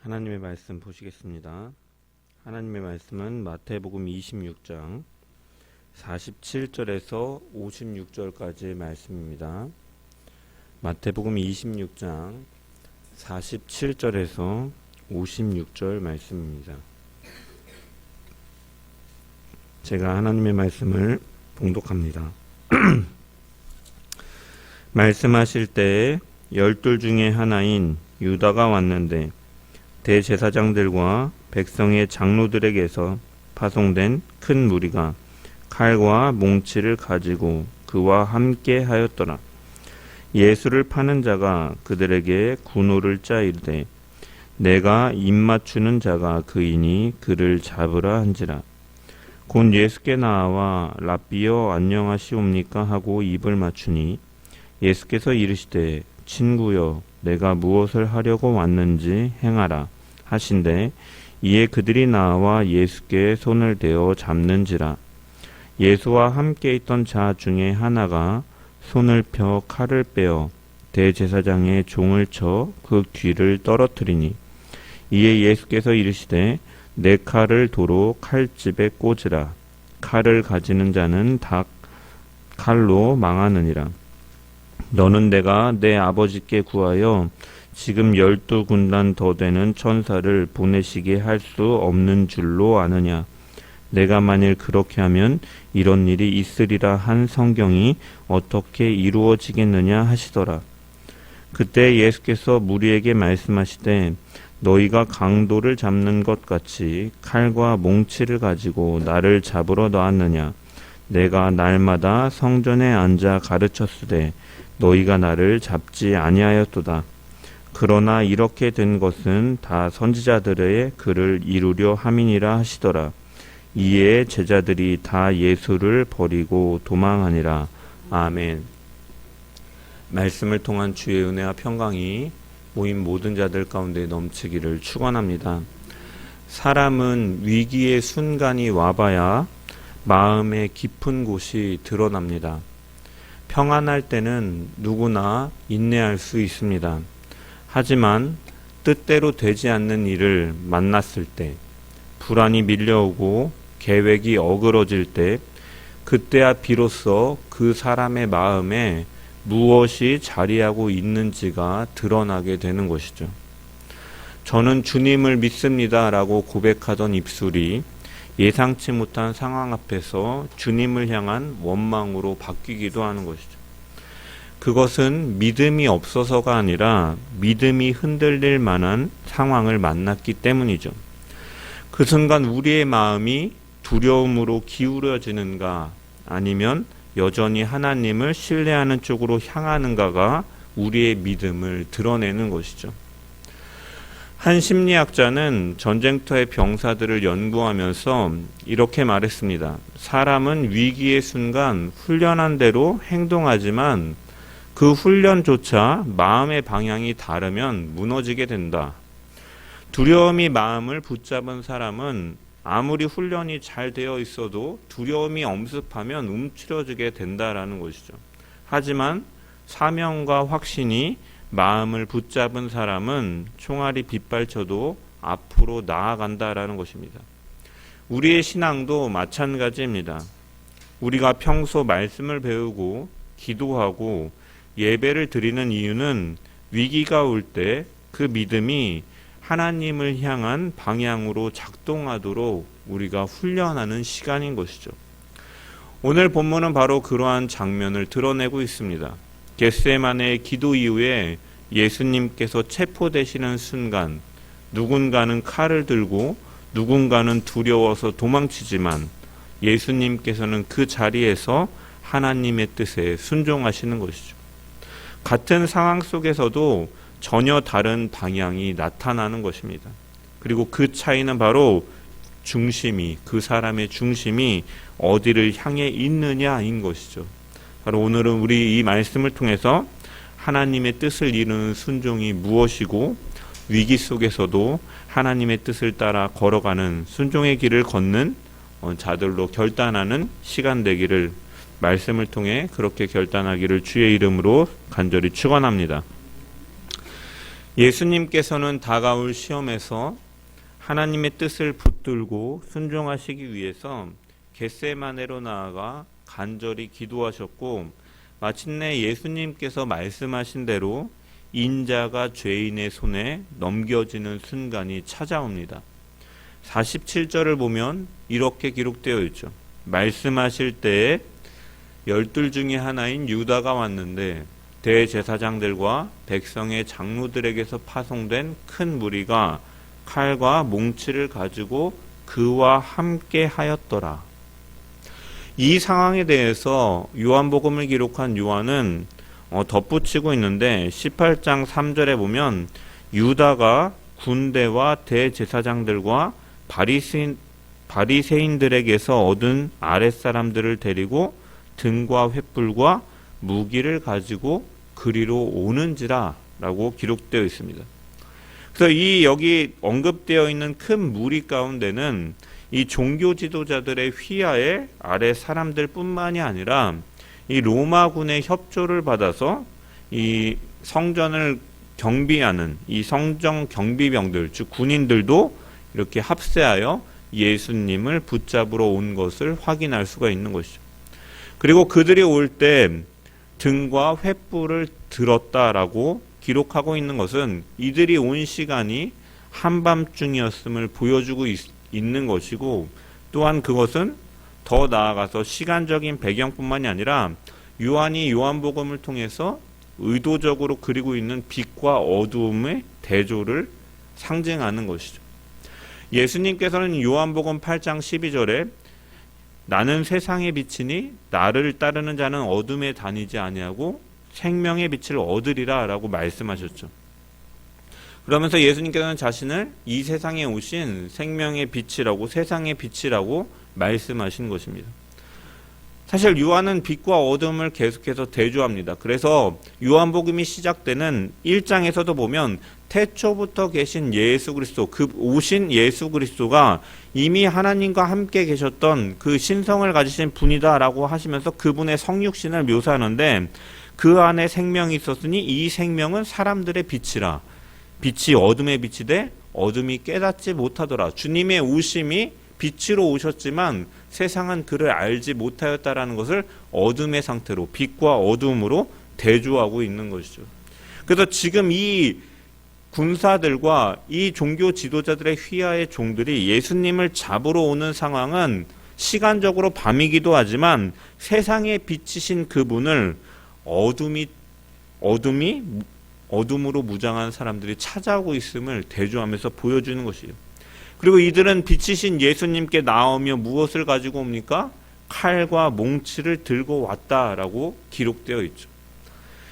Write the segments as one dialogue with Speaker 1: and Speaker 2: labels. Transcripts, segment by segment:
Speaker 1: 하나님의 말씀 보시겠습니다. 하나님의 말씀은 마태복음 26장 47절에서 56절까지의 말씀입니다. 마태복음 26장 47절에서 56절 말씀입니다. 제가 하나님의 말씀을 봉독합니다. 말씀하실 때에 12 중에 하나인 유다가 왔는데 대제사장들과 백성의 장로들에게서 파송된 큰 무리가 칼과 몽치를 가지고 그와 함께 하였더라. 예수를 파는 자가 그들에게 군호를 짜 이르되 내가 입맞추는 자가 그이니 그를 잡으라 한지라. 곧 예수께 나와 랍비여 안녕하시옵니까 하고 입을 맞추니 예수께서 이르시되 친구여 내가 무엇을 하려고 왔는지 행하라 하신대 이에 그들이 나와 예수께 손을 대어 잡는지라. 예수와 함께 있던 자 중에 하나가 손을 펴 칼을 빼어 대제사장의 종을 쳐 그 귀를 떨어뜨리니 이에 예수께서 이르시되 내 칼을 도로 칼집에 꽂으라. 칼을 가지는 자는 다 칼로 망하느니라. 너는 내가 내 아버지께 구하여 지금 12군단 더 되는 천사를 보내시게 할 수 없는 줄로 아느냐. 내가 만일 그렇게 하면 이런 일이 있으리라 한 성경이 어떻게 이루어지겠느냐 하시더라. 그때 예수께서 무리에게 말씀하시되 너희가 강도를 잡는 것 같이 칼과 몽치를 가지고 나를 잡으러 나왔느냐. 내가 날마다 성전에 앉아 가르쳤으되 너희가 나를 잡지 아니하였도다. 그러나 이렇게 된 것은 다 선지자들의 글을 이루려 함이니라 하시더라. 이에 제자들이 다 예수를 버리고 도망하니라. 아멘. 말씀을 통한 주의 은혜와 평강이 모인 모든 자들 가운데 넘치기를 축원합니다. 사람은 위기의 순간이 와봐야 마음의 깊은 곳이 드러납니다. 평안할 때는 누구나 인내할 수 있습니다. 하지만 뜻대로 되지 않는 일을 만났을 때, 불안이 밀려오고 계획이 어그러질 때, 그때야 비로소 그 사람의 마음에 무엇이 자리하고 있는지가 드러나게 되는 것이죠. 저는 주님을 믿습니다 라고 고백하던 입술이 예상치 못한 상황 앞에서 주님을 향한 원망으로 바뀌기도 하는 것이죠. 그것은 믿음이 없어서가 아니라 믿음이 흔들릴 만한 상황을 만났기 때문이죠. 그 순간 우리의 마음이 두려움으로 기울어지는가 아니면 여전히 하나님을 신뢰하는 쪽으로 향하는가가 우리의 믿음을 드러내는 것이죠. 한 심리학자는 전쟁터의 병사들을 연구하면서 이렇게 말했습니다. 사람은 위기의 순간 훈련한 대로 행동하지만 그 훈련조차 마음의 방향이 다르면 무너지게 된다. 두려움이 마음을 붙잡은 사람은 아무리 훈련이 잘 되어 있어도 두려움이 엄습하면 움츠러지게 된다라는 것이죠. 하지만 사명과 확신이 마음을 붙잡은 사람은 총알이 빗발쳐도 앞으로 나아간다라는 것입니다. 우리의 신앙도 마찬가지입니다. 우리가 평소 말씀을 배우고 기도하고 예배를 드리는 이유는 위기가 올 때 그 믿음이 하나님을 향한 방향으로 작동하도록 우리가 훈련하는 시간인 것이죠. 오늘 본문은 바로 그러한 장면을 드러내고 있습니다. 겟세마네의 기도 이후에 예수님께서 체포되시는 순간 누군가는 칼을 들고 누군가는 두려워서 도망치지만 예수님께서는 그 자리에서 하나님의 뜻에 순종하시는 것이죠. 같은 상황 속에서도 전혀 다른 방향이 나타나는 것입니다. 그리고 그 차이는 바로 그 사람의 중심이 어디를 향해 있느냐인 것이죠. 바로 오늘은 우리 이 말씀을 통해서 하나님의 뜻을 이루는 순종이 무엇이고 위기 속에서도 하나님의 뜻을 따라 걸어가는 순종의 길을 걷는 자들로 결단하는 시간 되기를 말씀을 통해 그렇게 결단하기를 주의 이름으로 간절히 축원합니다. 예수님께서는 다가올 시험에서 하나님의 뜻을 붙들고 순종하시기 위해서 겟세마네로 나아가 간절히 기도하셨고, 마침내 예수님께서 말씀하신 대로 인자가 죄인의 손에 넘겨지는 순간이 찾아옵니다. 47절을 보면 이렇게 기록되어 있죠. 말씀하실 때에 12 중에 하나인 유다가 왔는데 대제사장들과 백성의 장로들에게서 파송된 큰 무리가 칼과 몽치를 가지고 그와 함께 하였더라. 이 상황에 대해서 요한복음을 기록한 요한은 덧붙이고 있는데 18장 3절에 보면 유다가 군대와 대제사장들과 바리새인들에게서 얻은 아랫사람들을 데리고 등과 횃불과 무기를 가지고 그리로 오는지라 라고 기록되어 있습니다. 그래서 이 여기 언급되어 있는 큰 무리 가운데는 이 종교 지도자들의 휘하에 아래 사람들 뿐만이 아니라 이 로마군의 협조를 받아서 이 성전을 경비하는 이 성전 경비병들, 즉 군인들도 이렇게 합세하여 예수님을 붙잡으러 온 것을 확인할 수가 있는 것이죠. 그리고 그들이 올 때 등과 횃불을 들었다라고 기록하고 있는 것은 이들이 온 시간이 한밤중이었음을 보여주고 있는 것이고, 또한 그것은 더 나아가서 시간적인 배경뿐만이 아니라 요한이 요한복음을 통해서 의도적으로 그리고 있는 빛과 어두움의 대조를 상징하는 것이죠. 예수님께서는 요한복음 8장 12절에 나는 세상의 빛이니 나를 따르는 자는 어둠에 다니지 아니하고 생명의 빛을 얻으리라 라고 말씀하셨죠. 그러면서 예수님께서는 자신을 이 세상에 오신 생명의 빛이라고, 세상의 빛이라고 말씀하신 것입니다. 사실 요한은 빛과 어둠을 계속해서 대조합니다. 그래서 요한복음이 시작되는 1장에서도 보면 태초부터 계신 예수 그리스도, 그 오신 예수 그리스도가 이미 하나님과 함께 계셨던 그 신성을 가지신 분이다라고 하시면서 그분의 성육신을 묘사하는데, 그 안에 생명이 있었으니 이 생명은 사람들의 빛이라. 빛이 어둠의 빛이 돼 어둠이 깨닫지 못하더라. 주님의 오심이 빛으로 오셨지만 세상은 그를 알지 못하였다라는 것을 어둠의 상태로, 빛과 어둠으로 대조하고 있는 것이죠. 그래서 지금 이 군사들과 이 종교 지도자들의 휘하의 종들이 예수님을 잡으러 오는 상황은 시간적으로 밤이기도 하지만 세상의 빛이신 그분을 어둠으로 무장한 사람들이 찾아오고 있음을 대조하면서 보여주는 것이에요. 그리고 이들은 빛이신 예수님께 나오며 무엇을 가지고 옵니까? 칼과 몽치를 들고 왔다라고 기록되어 있죠.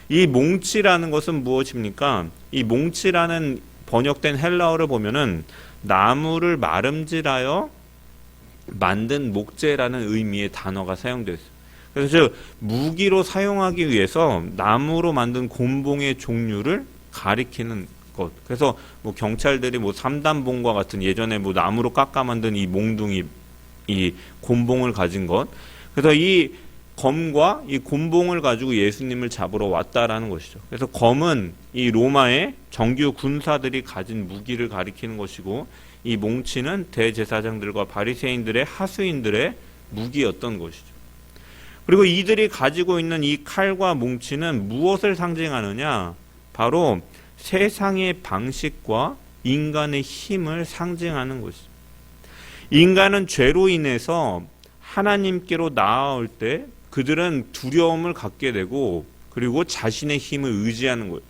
Speaker 1: 이 몽치라는 것은 무엇입니까? 이 몽치라는 번역된 헬라어를 보면은 나무를 마름질하여 만든 목재라는 의미의 단어가 사용되어 있어요. 그래서 즉 무기로 사용하기 위해서 나무로 만든 곤봉의 종류를 가리키는 것. 그래서 뭐 경찰들이 뭐 삼단봉과 같은 예전에 뭐 나무로 깎아 만든 이 몽둥이, 이 곤봉을 가진 것. 그래서 이 검과 이 곤봉을 가지고 예수님을 잡으러 왔다라는 것이죠. 그래서 검은 이 로마의 정규 군사들이 가진 무기를 가리키는 것이고, 이 몽치는 대제사장들과 바리새인들의 하수인들의 무기였던 것이죠. 그리고 이들이 가지고 있는 이 칼과 몽치는 무엇을 상징하느냐? 바로 세상의 방식과 인간의 힘을 상징하는 것이죠. 인간은 죄로 인해서 하나님께로 나아올 때 그들은 두려움을 갖게 되고, 그리고 자신의 힘을 의지하는 거예요.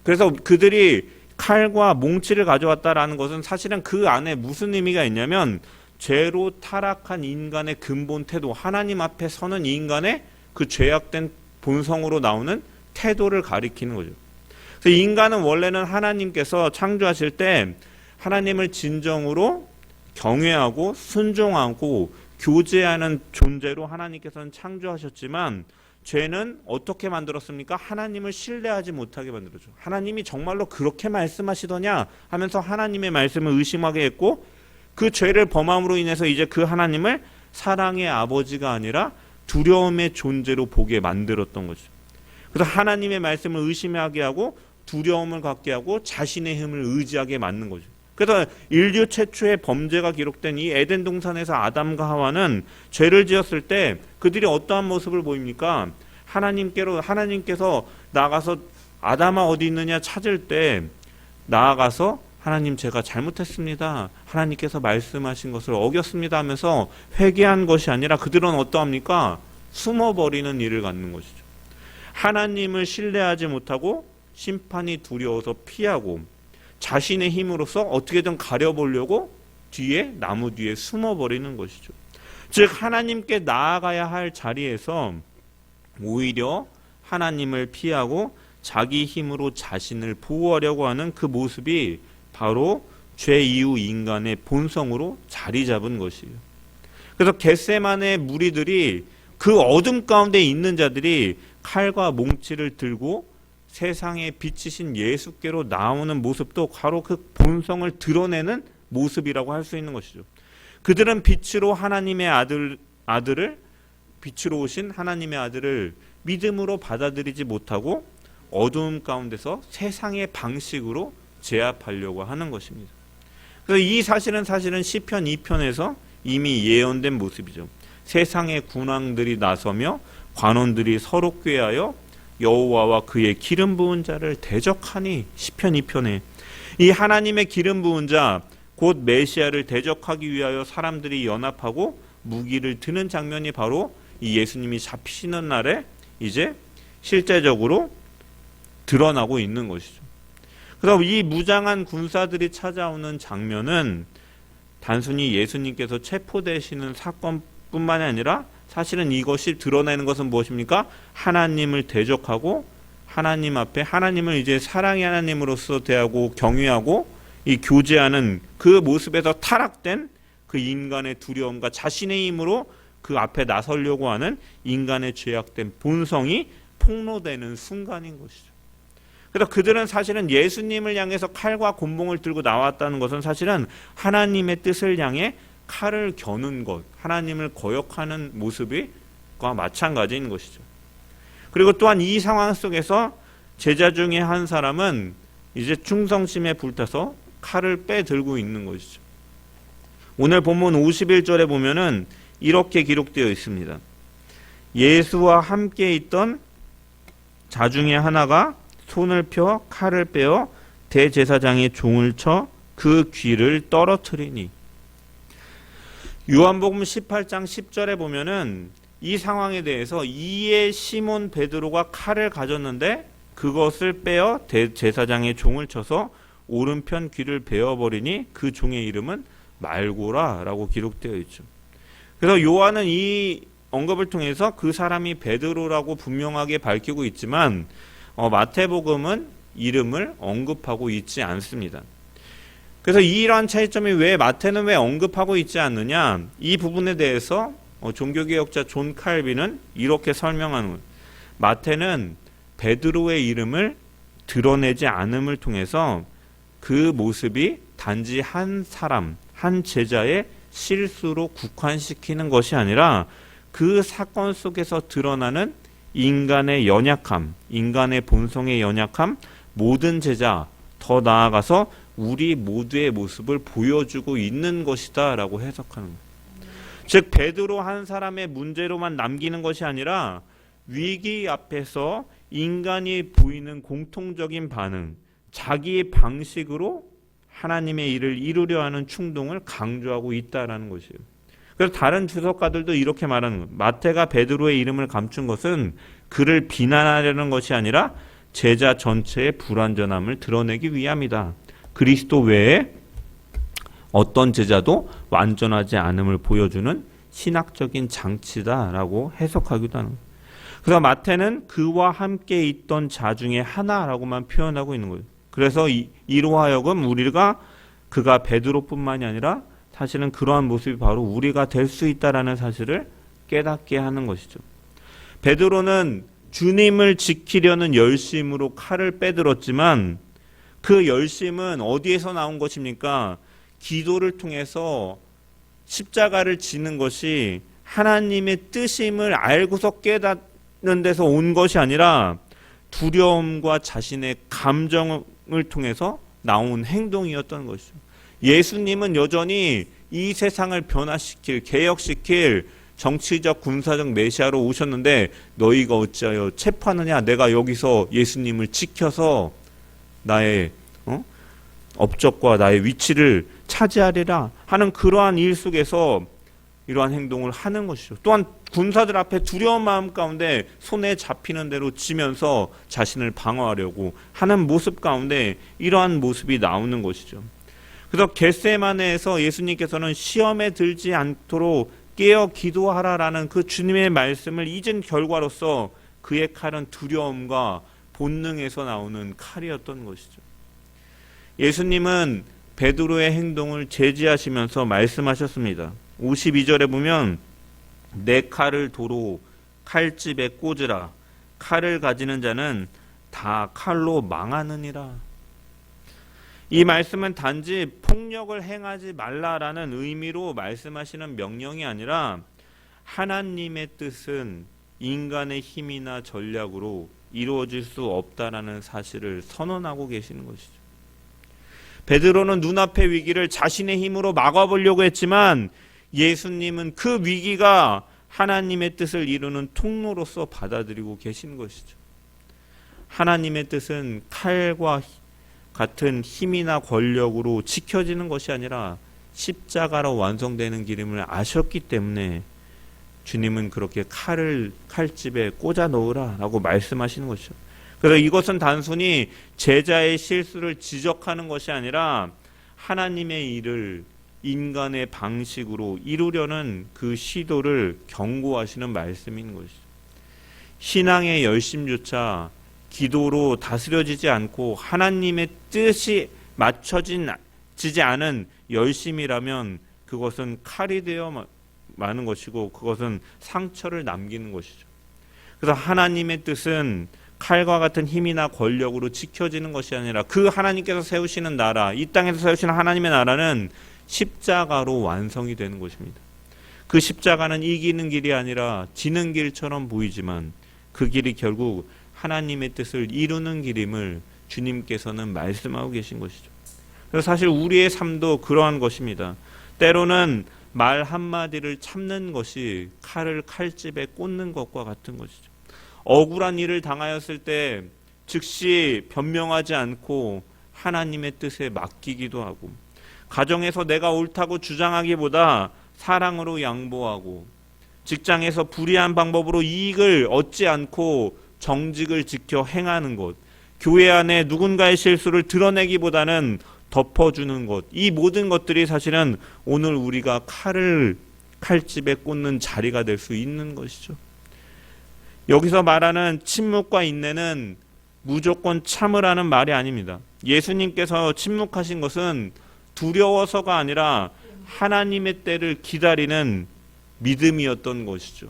Speaker 1: 그래서 그들이 칼과 몽치를 가져왔다라는 것은 사실은 그 안에 무슨 의미가 있냐면, 죄로 타락한 인간의 근본 태도, 하나님 앞에 서는 인간의 그 죄악된 본성으로 나오는 태도를 가리키는 거죠. 그래서 인간은 원래는 하나님께서 창조하실 때 하나님을 진정으로 경외하고 순종하고 교제하는 존재로 하나님께서는 창조하셨지만, 죄는 어떻게 만들었습니까? 하나님을 신뢰하지 못하게 만들었죠. 하나님이 정말로 그렇게 말씀하시더냐 하면서 하나님의 말씀을 의심하게 했고, 그 죄를 범함으로 인해서 이제 그 하나님을 사랑의 아버지가 아니라 두려움의 존재로 보게 만들었던 거죠. 그래서 하나님의 말씀을 의심하게 하고 두려움을 갖게 하고 자신의 힘을 의지하게 만든 거죠. 그래서 인류 최초의 범죄가 기록된 이 에덴 동산에서 아담과 하와는 죄를 지었을 때 그들이 어떠한 모습을 보입니까? 하나님께서 나가서 아담아 어디 있느냐 찾을 때 나아가서 하나님 제가 잘못했습니다. 하나님께서 말씀하신 것을 어겼습니다 하면서 회개한 것이 아니라 그들은 어떠합니까? 숨어버리는 일을 갖는 것이죠. 하나님을 신뢰하지 못하고 심판이 두려워서 피하고 자신의 힘으로서 어떻게든 가려보려고 나무 뒤에 숨어버리는 것이죠. 즉 하나님께 나아가야 할 자리에서 오히려 하나님을 피하고 자기 힘으로 자신을 보호하려고 하는 그 모습이 바로 죄 이후 인간의 본성으로 자리 잡은 것이에요. 그래서 겟세마네 무리들이 그 어둠 가운데 있는 자들이 칼과 몽치를 들고 세상에 빛이신 예수께로 나오는 모습도 바로 그 본성을 드러내는 모습이라고 할 수 있는 것이죠. 그들은 빛으로 빛으로 오신 하나님의 아들을 믿음으로 받아들이지 못하고 어두움 가운데서 세상의 방식으로 제압하려고 하는 것입니다. 그래서 이 사실은 시편 2편에서 이미 예언된 모습이죠. 세상의 군왕들이 나서며 관원들이 서로 꾀하여 여호와와 그의 기름 부은 자를 대적하니, 시편 2편에 이 하나님의 기름 부은 자 곧 메시아를 대적하기 위하여 사람들이 연합하고 무기를 드는 장면이 바로 이 예수님이 잡히시는 날에 이제 실제적으로 드러나고 있는 것이죠. 그래서 이 무장한 군사들이 찾아오는 장면은 단순히 예수님께서 체포되시는 사건뿐만이 아니라 사실은 이것이 드러내는 것은 무엇입니까? 하나님을 대적하고 하나님 앞에 하나님을 이제 사랑의 하나님으로서 대하고 경외하고 이 교제하는 그 모습에서 타락된 그 인간의 두려움과 자신의 힘으로 그 앞에 나서려고 하는 인간의 죄악된 본성이 폭로되는 순간인 것이죠. 그래서 그들은 사실은 예수님을 향해서 칼과 곤봉을 들고 나왔다는 것은 사실은 하나님의 뜻을 향해 칼을 겨눈 것, 하나님을 거역하는 모습과 마찬가지인 것이죠. 그리고 또한 이 상황 속에서 제자 중에 한 사람은 이제 충성심에 불타서 칼을 빼들고 있는 것이죠. 오늘 본문 51절에 보면은 이렇게 기록되어 있습니다. 예수와 함께 있던 자 중에 하나가 손을 펴 칼을 빼어 대제사장의 종을 쳐 그 귀를 떨어뜨리니. 요한복음 18장 10절에 보면은 이 상황에 대해서 이에 시몬 베드로가 칼을 가졌는데 그것을 빼어 대제사장의 종을 쳐서 오른편 귀를 베어버리니 그 종의 이름은 말고라라고 기록되어 있죠. 그래서 요한은 이 언급을 통해서 그 사람이 베드로라고 분명하게 밝히고 있지만 마태복음은 이름을 언급하고 있지 않습니다. 그래서 이러한 차이점이 왜 마태는 왜 언급하고 있지 않느냐, 이 부분에 대해서 종교개혁자 존 칼빈은 이렇게 설명하는 거예요. 마태는 베드로의 이름을 드러내지 않음을 통해서 그 모습이 단지 한 사람, 한 제자의 실수로 국한시키는 것이 아니라 그 사건 속에서 드러나는 인간의 연약함, 인간의 본성의 연약함, 모든 제자, 더 나아가서 우리 모두의 모습을 보여주고 있는 것이다 라고 해석하는 거예요. 즉 베드로 한 사람의 문제로만 남기는 것이 아니라 위기 앞에서 인간이 보이는 공통적인 반응, 자기의 방식으로 하나님의 일을 이루려 하는 충동을 강조하고 있다라는 것이에요. 그래서 다른 주석가들도 이렇게 말하는 거예요. 마태가 베드로의 이름을 감춘 것은 그를 비난하려는 것이 아니라 제자 전체의 불완전함을 드러내기 위함이다. 그리스도 외에 어떤 제자도 완전하지 않음을 보여주는 신학적인 장치다라고 해석하기도 하는 거예요. 그래서 마태는 그와 함께 있던 자 중에 하나라고만 표현하고 있는 거예요. 그래서 이로 하여금 우리가 그가 베드로뿐만이 아니라 사실은 그러한 모습이 바로 우리가 될 수 있다라는 사실을 깨닫게 하는 것이죠. 베드로는 주님을 지키려는 열심으로 칼을 빼들었지만 그 열심은 어디에서 나온 것입니까? 기도를 통해서 십자가를 지는 것이 하나님의 뜻임을 알고서 깨닫는 데서 온 것이 아니라 두려움과 자신의 감정을 통해서 나온 행동이었던 것이죠. 예수님은 여전히 이 세상을 변화시킬, 개혁시킬 정치적, 군사적 메시아로 오셨는데 너희가 어찌하여 체포하느냐? 내가 여기서 예수님을 지켜서 나의 업적과 나의 위치를 차지하리라 하는 그러한 일 속에서 이러한 행동을 하는 것이죠. 또한 군사들 앞에 두려운 마음 가운데 손에 잡히는 대로 지면서 자신을 방어하려고 하는 모습 가운데 이러한 모습이 나오는 것이죠. 그래서 겟세마네에서 예수님께서는 시험에 들지 않도록 깨어 기도하라라는 그 주님의 말씀을 잊은 결과로서 그의 칼은 두려움과 본능에서 나오는 칼이었던 것이죠. 예수님은 베드로의 행동을 제지하시면서 말씀하셨습니다. 52절에 보면 내 칼을 도로 칼집에 꽂으라. 칼을 가지는 자는 다 칼로 망하느니라. 이 말씀은 단지 폭력을 행하지 말라라는 의미로 말씀하시는 명령이 아니라 하나님의 뜻은 인간의 힘이나 전략으로 이루어질 수 없다라는 사실을 선언하고 계시는 것이죠. 베드로는 눈앞의 위기를 자신의 힘으로 막아보려고 했지만 예수님은 그 위기가 하나님의 뜻을 이루는 통로로서 받아들이고 계신 것이죠. 하나님의 뜻은 칼과 같은 힘이나 권력으로 지켜지는 것이 아니라 십자가로 완성되는 길임을 아셨기 때문에 주님은 그렇게 칼을 칼집에 꽂아 넣으라 라고 말씀하시는 것이죠. 그래서 이것은 단순히 제자의 실수를 지적하는 것이 아니라 하나님의 일을 인간의 방식으로 이루려는 그 시도를 경고하시는 말씀인 것이죠. 신앙의 열심조차 기도로 다스려지지 않고 하나님의 뜻이 맞춰지지 않은 열심이라면 그것은 칼이 되어 마는 것이고 그것은 상처를 남기는 것이죠. 그래서 하나님의 뜻은 칼과 같은 힘이나 권력으로 지켜지는 것이 아니라 그 하나님께서 세우시는 나라, 이 땅에서 세우시는 하나님의 나라는 십자가로 완성이 되는 것입니다. 그 십자가는 이기는 길이 아니라 지는 길처럼 보이지만 그 길이 결국 하나님의 뜻을 이루는 길임을 주님께서는 말씀하고 계신 것이죠. 그래서 사실 우리의 삶도 그러한 것입니다. 때로는 말 한마디를 참는 것이 칼을 칼집에 꽂는 것과 같은 것이죠. 억울한 일을 당하였을 때 즉시 변명하지 않고 하나님의 뜻에 맡기기도 하고, 가정에서 내가 옳다고 주장하기보다 사랑으로 양보하고, 직장에서 불이한 방법으로 이익을 얻지 않고 정직을 지켜 행하는 것, 교회 안에 누군가의 실수를 드러내기보다는 덮어주는 것, 이 모든 것들이 사실은 오늘 우리가 칼집에 꽂는 자리가 될 수 있는 것이죠. 여기서 말하는 침묵과 인내는 무조건 참으라는 말이 아닙니다. 예수님께서 침묵하신 것은 두려워서가 아니라 하나님의 때를 기다리는 믿음이었던 것이죠.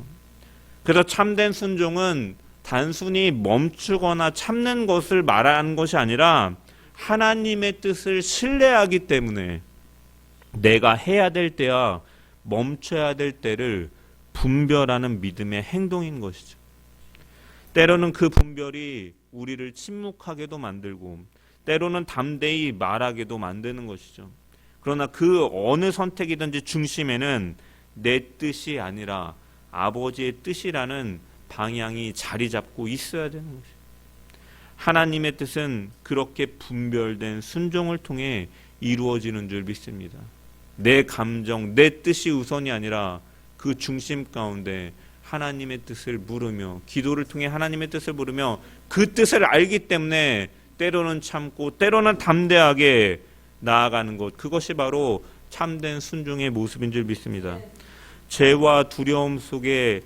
Speaker 1: 그래서 참된 순종은 단순히 멈추거나 참는 것을 말하는 것이 아니라 하나님의 뜻을 신뢰하기 때문에 내가 해야 될 때와 멈춰야 될 때를 분별하는 믿음의 행동인 것이죠. 때로는 그 분별이 우리를 침묵하게도 만들고 때로는 담대히 말하게도 만드는 것이죠. 그러나 그 어느 선택이든지 중심에는 내 뜻이 아니라 아버지의 뜻이라는 방향이 자리 잡고 있어야 되는 것이죠. 하나님의 뜻은 그렇게 분별된 순종을 통해 이루어지는 줄 믿습니다. 내 감정, 내 뜻이 우선이 아니라 그 중심 가운데 하나님의 뜻을 물으며, 기도를 통해 하나님의 뜻을 물으며 그 뜻을 알기 때문에 때로는 참고 때로는 담대하게 나아가는 것, 그것이 바로 참된 순종의 모습인 줄 믿습니다. 죄와 두려움 속에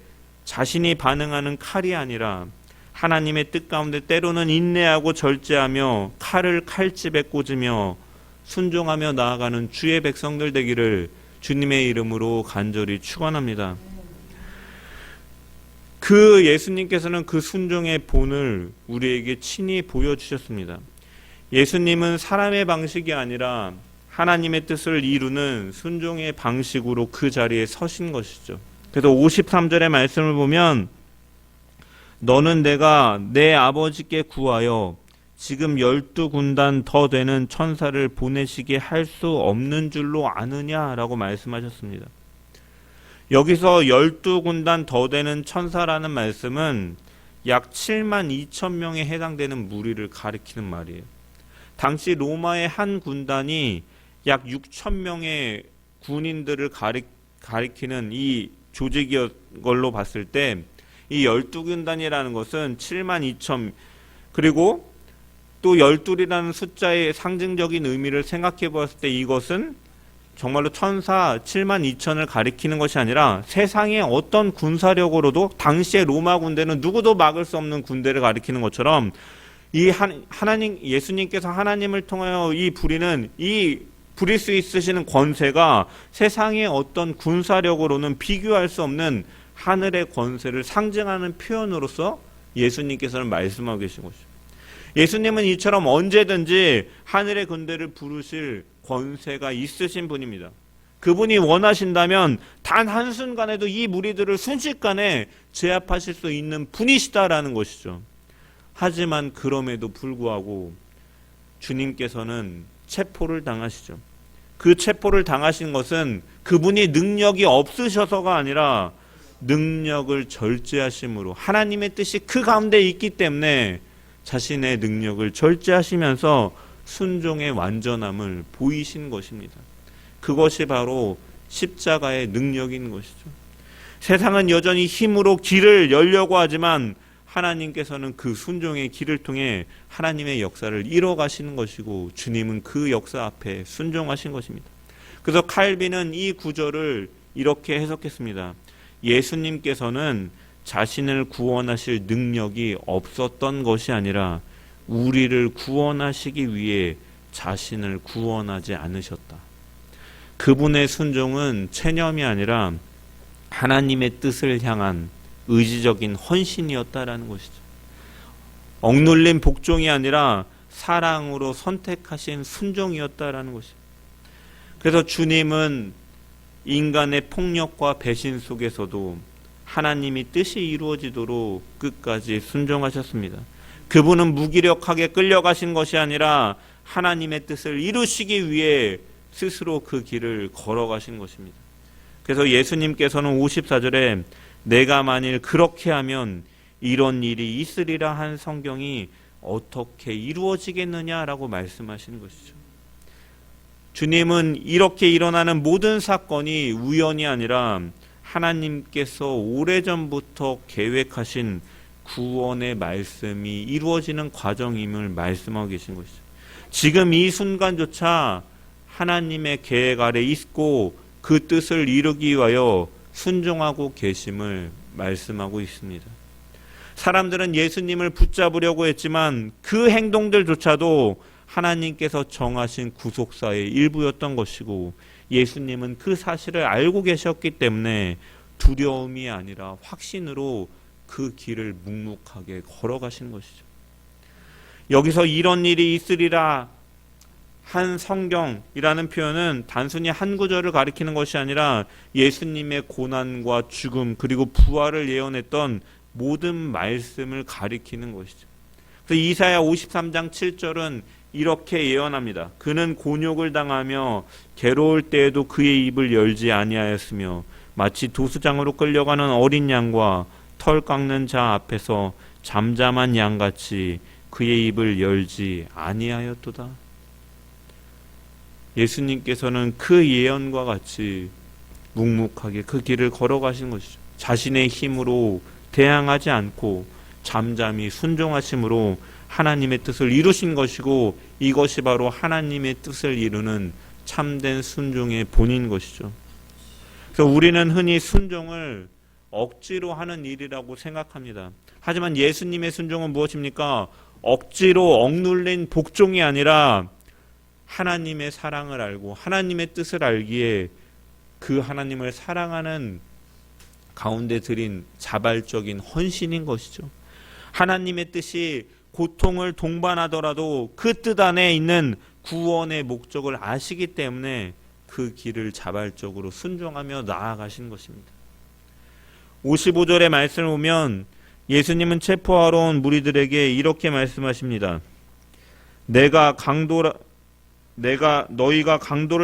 Speaker 1: 자신이 반응하는 칼이 아니라 하나님의 뜻 가운데 때로는 인내하고 절제하며 칼을 칼집에 꽂으며 순종하며 나아가는 주의 백성들 되기를 주님의 이름으로 간절히 축원합니다. 그 예수님께서는 그 순종의 본을 우리에게 친히 보여주셨습니다. 예수님은 사람의 방식이 아니라 하나님의 뜻을 이루는 순종의 방식으로 그 자리에 서신 것이죠. 그래서 53절의 말씀을 보면 너는 내가 내 아버지께 구하여 지금 12군단 더 되는 천사를 보내시게 할 수 없는 줄로 아느냐라고 말씀하셨습니다. 여기서 12군단 더 되는 천사라는 말씀은 약 7만 2천 명에 해당되는 무리를 가리키는 말이에요. 당시 로마의 한 군단이 약 6천 명의 군인들을 가리키는 이 조직이었 걸로 봤을 때 이 12군단이라는 것은 7만 2천 그리고 또 12이라는 숫자의 상징적인 의미를 생각해 보았을 때 이것은 정말로 천사 7만 2천을 가리키는 것이 아니라 세상의 어떤 군사력으로도 당시의 로마 군대는 누구도 막을 수 없는 군대를 가리키는 것처럼 이 하나님 예수님께서 하나님을 통하여 이 부릴 수 있으시는 권세가 세상의 어떤 군사력으로는 비교할 수 없는 하늘의 권세를 상징하는 표현으로서 예수님께서는 말씀하고 계신 것이죠. 예수님은 이처럼 언제든지 하늘의 군대를 부르실 권세가 있으신 분입니다. 그분이 원하신다면 단 한순간에도 이 무리들을 순식간에 제압하실 수 있는 분이시다라는 것이죠. 하지만 그럼에도 불구하고 주님께서는 체포를 당하시죠. 그 체포를 당하신 것은 그분이 능력이 없으셔서가 아니라 능력을 절제하심으로 하나님의 뜻이 그 가운데 있기 때문에 자신의 능력을 절제하시면서 순종의 완전함을 보이신 것입니다. 그것이 바로 십자가의 능력인 것이죠. 세상은 여전히 힘으로 길을 열려고 하지만 하나님께서는 그 순종의 길을 통해 하나님의 역사를 이뤄가시는 것이고 주님은 그 역사 앞에 순종하신 것입니다. 그래서 칼빈은 이 구절을 이렇게 해석했습니다. 예수님께서는 자신을 구원하실 능력이 없었던 것이 아니라 우리를 구원하시기 위해 자신을 구원하지 않으셨다. 그분의 순종은 체념이 아니라 하나님의 뜻을 향한 의지적인 헌신이었다라는 것이죠. 억눌린 복종이 아니라 사랑으로 선택하신 순종이었다라는 것이죠. 그래서 주님은 인간의 폭력과 배신 속에서도 하나님이 뜻이 이루어지도록 끝까지 순종하셨습니다. 그분은 무기력하게 끌려가신 것이 아니라 하나님의 뜻을 이루시기 위해 스스로 그 길을 걸어가신 것입니다. 그래서 예수님께서는 54절에 내가 만일 그렇게 하면 이런 일이 있으리라 한 성경이 어떻게 이루어지겠느냐라고 말씀하시는 것이죠. 주님은 이렇게 일어나는 모든 사건이 우연이 아니라 하나님께서 오래전부터 계획하신 구원의 말씀이 이루어지는 과정임을 말씀하고 계신 것이죠. 지금 이 순간조차 하나님의 계획 아래 있고 그 뜻을 이루기 위하여 순종하고 계심을 말씀하고 있습니다. 사람들은 예수님을 붙잡으려고 했지만 그 행동들조차도 하나님께서 정하신 구속사의 일부였던 것이고 예수님은 그 사실을 알고 계셨기 때문에 두려움이 아니라 확신으로 그 길을 묵묵하게 걸어가신 것이죠. 여기서 이런 일이 있으리라 한 성경이라는 표현은 단순히 한 구절을 가리키는 것이 아니라 예수님의 고난과 죽음 그리고 부활을 예언했던 모든 말씀을 가리키는 것이죠. 그래서 이사야 53장 7절은 이렇게 예언합니다. 그는 곤욕을 당하며 괴로울 때에도 그의 입을 열지 아니하였으며 마치 도수장으로 끌려가는 어린 양과 털 깎는 자 앞에서 잠잠한 양같이 그의 입을 열지 아니하였도다. 예수님께서는 그 예언과 같이 묵묵하게 그 길을 걸어가신 것이죠. 자신의 힘으로 대항하지 않고 잠잠히 순종하심으로 하나님의 뜻을 이루신 것이고 이것이 바로 하나님의 뜻을 이루는 참된 순종의 본인 것이죠. 그래서 우리는 흔히 순종을 억지로 하는 일이라고 생각합니다. 하지만 예수님의 순종은 무엇입니까? 억지로 억눌린 복종이 아니라 하나님의 사랑을 알고 하나님의 뜻을 알기에 그 하나님을 사랑하는 가운데 들인 자발적인 헌신인 것이죠. 하나님의 뜻이 고통을 동반하더라도 그 뜻 안에 있는 구원의 목적을 아시기 때문에 그 길을 자발적으로 순종하며 나아가신 것입니다. 55절의 말씀을 보면 예수님은 체포하러 온 무리들에게 이렇게 말씀하십니다. 너희가 강도를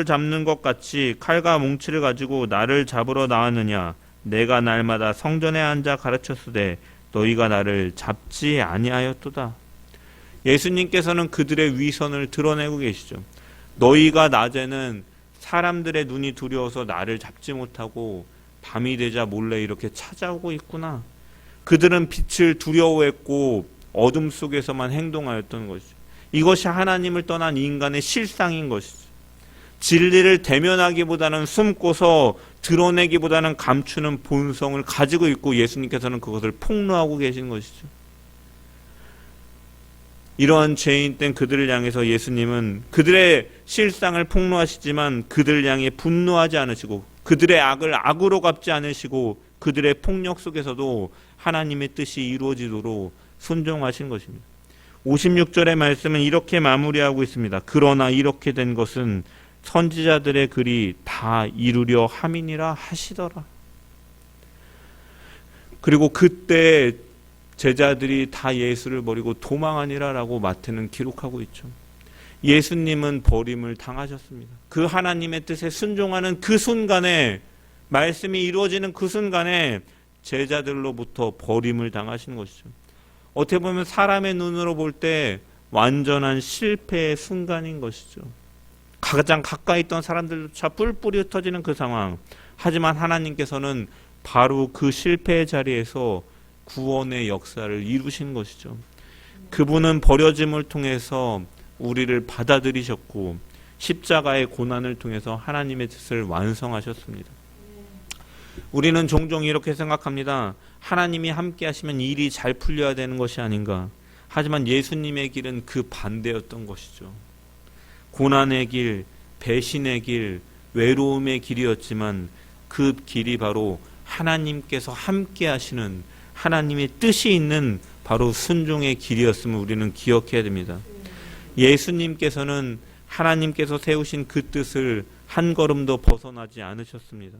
Speaker 1: 잡는 것 같이 칼과 뭉치를 가지고 나를 잡으러 나왔느냐? 내가 날마다 성전에 앉아 가르쳤으되 너희가 나를 잡지 아니하였도다. 예수님께서는 그들의 위선을 드러내고 계시죠. 너희가 낮에는 사람들의 눈이 두려워서 나를 잡지 못하고 밤이 되자 몰래 이렇게 찾아오고 있구나. 그들은 빛을 두려워했고 어둠 속에서만 행동하였던 것이죠. 이것이 하나님을 떠난 인간의 실상인 것이죠. 진리를 대면하기보다는 숨고서 드러내기보다는 감추는 본성을 가지고 있고 예수님께서는 그것을 폭로하고 계신 것이죠. 이러한 죄인 된 그들을 향해서 예수님은 그들의 실상을 폭로하시지만 그들을 향해 분노하지 않으시고 그들의 악을 악으로 갚지 않으시고 그들의 폭력 속에서도 하나님의 뜻이 이루어지도록 순종하신 것입니다. 56절의 말씀은 이렇게 마무리하고 있습니다. 그러나 이렇게 된 것은 선지자들의 글이 다 이루려 함이니라 하시더라. 그리고 그때 제자들이 다 예수를 버리고 도망하니라라고 마태는 기록하고 있죠. 예수님은 버림을 당하셨습니다. 그 하나님의 뜻에 순종하는 그 순간에, 말씀이 이루어지는 그 순간에 제자들로부터 버림을 당하신 것이죠. 어떻게 보면 사람의 눈으로 볼 때 완전한 실패의 순간인 것이죠. 가장 가까이 있던 사람들조차 뿔뿔이 흩어지는 그 상황. 하지만 하나님께서는 바로 그 실패의 자리에서 구원의 역사를 이루신 것이죠. 그분은 버려짐을 통해서 우리를 받아들이셨고 십자가의 고난을 통해서 하나님의 뜻을 완성하셨습니다. 우리는 종종 이렇게 생각합니다. 하나님이 함께 하시면 일이 잘 풀려야 되는 것이 아닌가. 하지만 예수님의 길은 그 반대였던 것이죠. 고난의 길, 배신의 길, 외로움의 길이었지만 그 길이 바로 하나님께서 함께 하시는 하나님의 뜻이 있는 바로 순종의 길이었음을 우리는 기억해야 됩니다. 예수님께서는 하나님께서 세우신 그 뜻을 한 걸음도 벗어나지 않으셨습니다.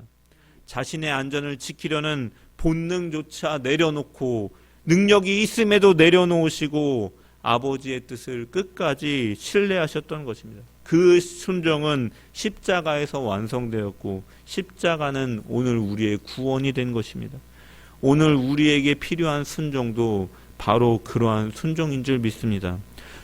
Speaker 1: 자신의 안전을 지키려는 본능조차 내려놓고 능력이 있음에도 내려놓으시고 아버지의 뜻을 끝까지 신뢰하셨던 것입니다. 그 순종은 십자가에서 완성되었고 십자가는 오늘 우리의 구원이 된 것입니다. 오늘 우리에게 필요한 순종도 바로 그러한 순종인 줄 믿습니다.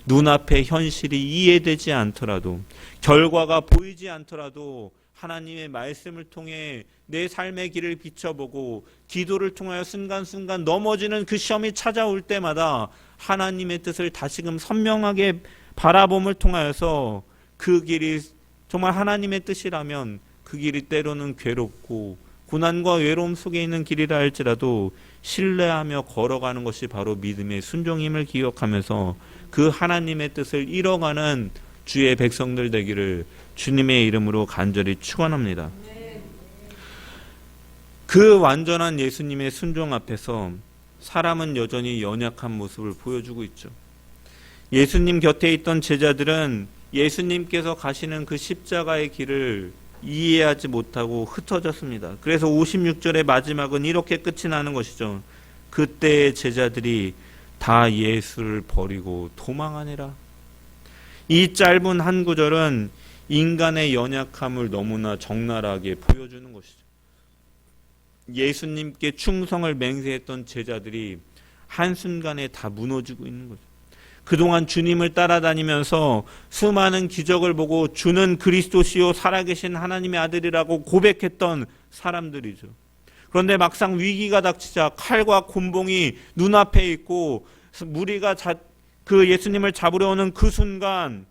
Speaker 1: 눈앞의 현실이 이해되지 않더라도, 결과가 보이지 않더라도 하나님의 말씀을 통해 내 삶의 길을 비춰보고 기도를 통하여 순간순간 넘어지는 그 시험이 찾아올 때마다 하나님의 뜻을 다시금 선명하게 바라봄을 통하여서 그 길이 정말 하나님의 뜻이라면 그 길이 때로는 괴롭고 고난과 외로움 속에 있는 길이라 할지라도 신뢰하며 걸어가는 것이 바로 믿음의 순종임을 기억하면서 그 하나님의 뜻을 이뤄가는 주의 백성들 되기를 주님의 이름으로 간절히 축원합니다. 그 완전한 예수님의 순종 앞에서 사람은 여전히 연약한 모습을 보여주고 있죠. 예수님 곁에 있던 제자들은 예수님께서 가시는 그 십자가의 길을 이해하지 못하고 흩어졌습니다. 그래서 56절의 마지막은 이렇게 끝이 나는 것이죠. 그때의 제자들이 다 예수를 버리고 도망하니라. 이 짧은 한 구절은 인간의 연약함을 너무나 적나라하게 보여주는 것이죠. 예수님께 충성을 맹세했던 제자들이 한순간에 다 무너지고 있는 거죠. 그동안 주님을 따라다니면서 수많은 기적을 보고 주는 그리스도시요 살아계신 하나님의 아들이라고 고백했던 사람들이죠. 그런데 막상 위기가 닥치자 칼과 곤봉이 눈앞에 있고 무리가 그 예수님을 잡으려 오는 그 순간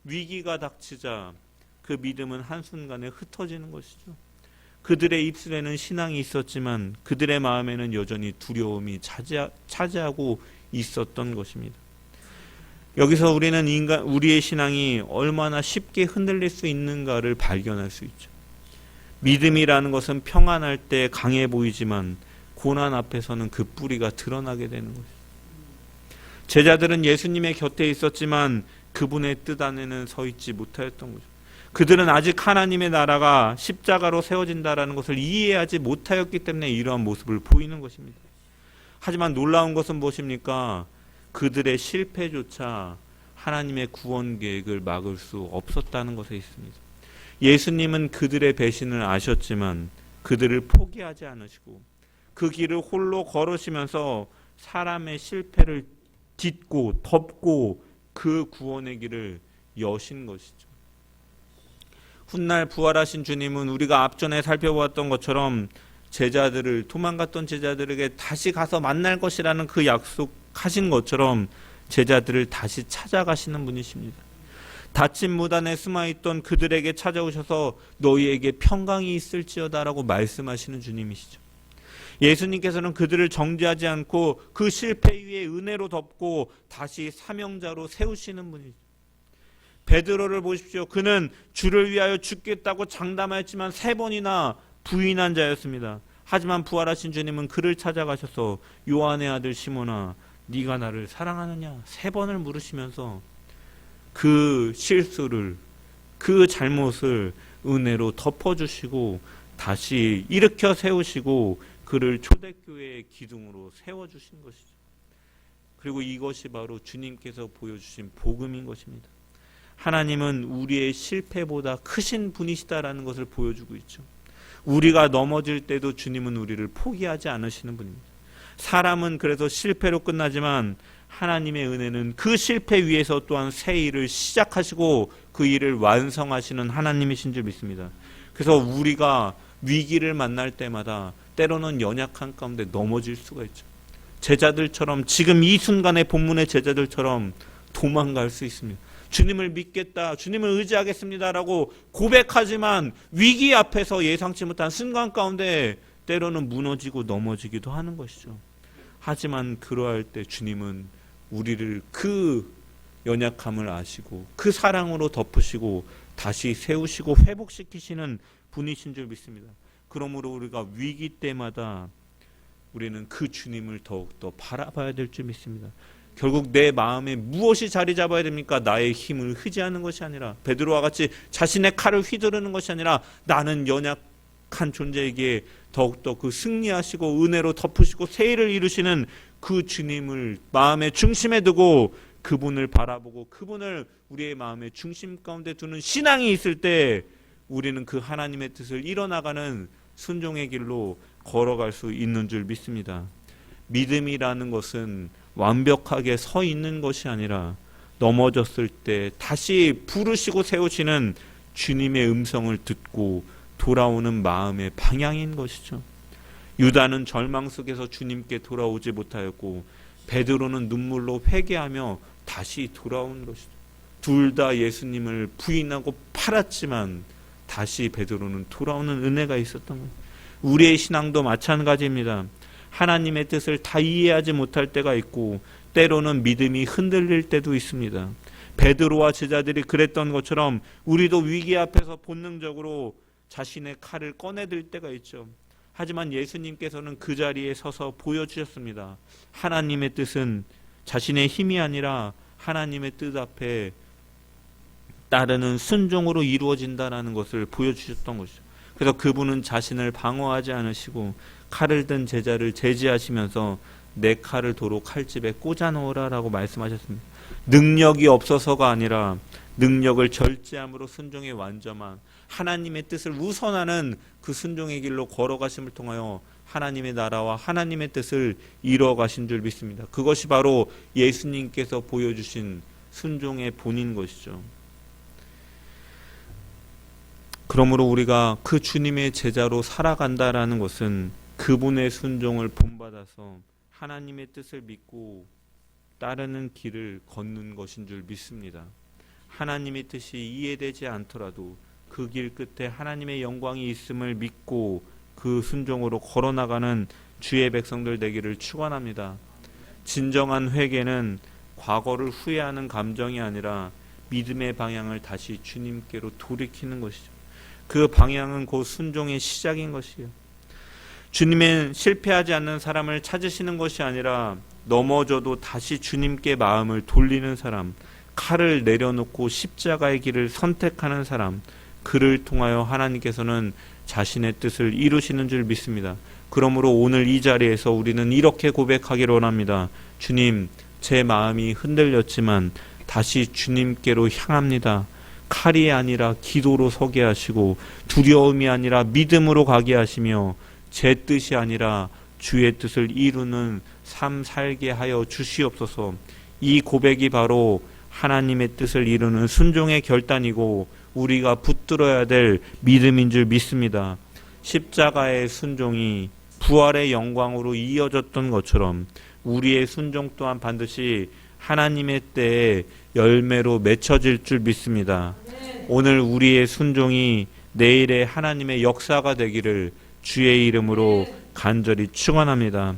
Speaker 1: 위기가 닥치자 그 믿음은 한순간에 흩어지는 것이죠. 그들의 입술에는 신앙이 있었지만 그들의 마음에는 여전히 두려움이 차지하고 있었던 것입니다. 여기서 우리는 우리의 신앙이 얼마나 쉽게 흔들릴 수 있는가를 발견할 수 있죠. 믿음이라는 것은 평안할 때 강해 보이지만 고난 앞에서는 그 뿌리가 드러나게 되는 것이죠. 제자들은 예수님의 곁에 있었지만 그분의 뜻 안에는 서 있지 못하였던 거죠. 그들은 아직 하나님의 나라가 십자가로 세워진다라는 것을 이해하지 못하였기 때문에 이러한 모습을 보이는 것입니다. 하지만 놀라운 것은 무엇입니까? 그들의 실패조차 하나님의 구원 계획을 막을 수 없었다는 것에 있습니다. 예수님은 그들의 배신을 아셨지만 그들을 포기하지 않으시고 그 길을 홀로 걸으시면서 사람의 실패를 딛고 덮고 그 구원의 길을 여신 것이죠. 훗날 부활하신 주님은 우리가 앞전에 살펴보았던 것처럼 도망갔던 제자들에게 다시 가서 만날 것이라는 그 약속하신 것처럼 제자들을 다시 찾아가시는 분이십니다. 닫힌 무단에 숨어있던 그들에게 찾아오셔서 너희에게 평강이 있을지어다라고 말씀하시는 주님이시죠. 예수님께서는 그들을 정죄하지 않고 그 실패 위에 은혜로 덮고 다시 사명자로 세우시는 분이죠. 베드로를 보십시오. 그는 주를 위하여 죽겠다고 장담하였지만 3번이나 부인한 자였습니다. 하지만 부활하신 주님은 그를 찾아가셔서 요한의 아들 시몬아 네가 나를 사랑하느냐 3번을 물으시면서 그 실수를 그 잘못을 은혜로 덮어주시고 다시 일으켜 세우시고 그를 초대교회의 기둥으로 세워주신 것이죠. 그리고 이것이 바로 주님께서 보여주신 복음인 것입니다. 하나님은 우리의 실패보다 크신 분이시다라는 것을 보여주고 있죠. 우리가 넘어질 때도 주님은 우리를 포기하지 않으시는 분입니다. 사람은 그래서 실패로 끝나지만 하나님의 은혜는 그 실패 위에서 또한 새 일을 시작하시고 그 일을 완성하시는 하나님이신 줄 믿습니다. 그래서 우리가 위기를 만날 때마다 때로는 연약한 가운데 넘어질 수가 있죠. 제자들처럼 지금 이 순간의 본문의 제자들처럼 도망갈 수 있습니다. 주님을 믿겠다, 주님을 의지하겠습니다라고 고백하지만 위기 앞에서 예상치 못한 순간 가운데 때로는 무너지고 넘어지기도 하는 것이죠. 하지만 그러할 때 주님은 우리를 그 연약함을 아시고 그 사랑으로 덮으시고 다시 세우시고 회복시키시는 분이신 줄 믿습니다. 그러므로 우리가 위기 때마다 우리는 그 주님을 더욱더 바라봐야 될 줄 믿습니다. 결국 내 마음에 무엇이 자리 잡아야 됩니까? 나의 힘을 의지하는 것이 아니라 베드로와 같이 자신의 칼을 휘두르는 것이 아니라 나는 연약한 존재에게 더욱더 그 승리하시고 은혜로 덮으시고 새 일을 이루시는 그 주님을 마음의 중심에 두고 그분을 바라보고 그분을 우리의 마음의 중심 가운데 두는 신앙이 있을 때 우리는 그 하나님의 뜻을 이뤄나가는 순종의 길로 걸어갈 수 있는 줄 믿습니다. 믿음이라는 것은 완벽하게 서 있는 것이 아니라 넘어졌을 때 다시 부르시고 세우시는 주님의 음성을 듣고 돌아오는 마음의 방향인 것이죠. 유다는 절망 속에서 주님께 돌아오지 못하였고 베드로는 눈물로 회개하며 다시 돌아온 것이죠. 둘 다 예수님을 부인하고 팔았지만 다시 베드로는 돌아오는 은혜가 있었던 거예요. 우리의 신앙도 마찬가지입니다. 하나님의 뜻을 다 이해하지 못할 때가 있고 때로는 믿음이 흔들릴 때도 있습니다. 베드로와 제자들이 그랬던 것처럼 우리도 위기 앞에서 본능적으로 자신의 칼을 꺼내들 때가 있죠. 하지만 예수님께서는 그 자리에 서서 보여주셨습니다. 하나님의 뜻은 자신의 힘이 아니라 하나님의 뜻 앞에 따르는 순종으로 이루어진다는 것을 보여주셨던 것이죠. 그래서 그분은 자신을 방어하지 않으시고 칼을 든 제자를 제지하시면서 내 칼을 도로 칼집에 꽂아 놓으라라고 말씀하셨습니다. 능력이 없어서가 아니라 능력을 절제함으로 순종에 완전한 하나님의 뜻을 우선하는 그 순종의 길로 걸어가심을 통하여 하나님의 나라와 하나님의 뜻을 이뤄가신 줄 믿습니다. 그것이 바로 예수님께서 보여주신 순종의 본인 것이죠. 그러므로 우리가 그 주님의 제자로 살아간다라는 것은 그분의 순종을 본받아서 하나님의 뜻을 믿고 따르는 길을 걷는 것인 줄 믿습니다. 하나님의 뜻이 이해되지 않더라도 그 길 끝에 하나님의 영광이 있음을 믿고 그 순종으로 걸어나가는 주의 백성들 되기를 축원합니다. 진정한 회개는 과거를 후회하는 감정이 아니라 믿음의 방향을 다시 주님께로 돌이키는 것이죠. 그 방향은 곧 순종의 시작인 것이에요. 주님은 실패하지 않는 사람을 찾으시는 것이 아니라 넘어져도 다시 주님께 마음을 돌리는 사람, 칼을 내려놓고 십자가의 길을 선택하는 사람, 그를 통하여 하나님께서는 자신의 뜻을 이루시는 줄 믿습니다. 그러므로 오늘 이 자리에서 우리는 이렇게 고백하기를 원합니다. 주님, 제 마음이 흔들렸지만 다시 주님께로 향합니다. 칼이 아니라 기도로 서게 하시고 두려움이 아니라 믿음으로 가게 하시며 제 뜻이 아니라 주의 뜻을 이루는 삶 살게 하여 주시옵소서. 이 고백이 바로 하나님의 뜻을 이루는 순종의 결단이고 우리가 붙들어야 될 믿음인 줄 믿습니다. 십자가의 순종이 부활의 영광으로 이어졌던 것처럼 우리의 순종 또한 반드시 하나님의 때에 열매로 맺혀질 줄 믿습니다. 오늘 우리의 순종이 내일의 하나님의 역사가 되기를 주의 이름으로 간절히 축원합니다.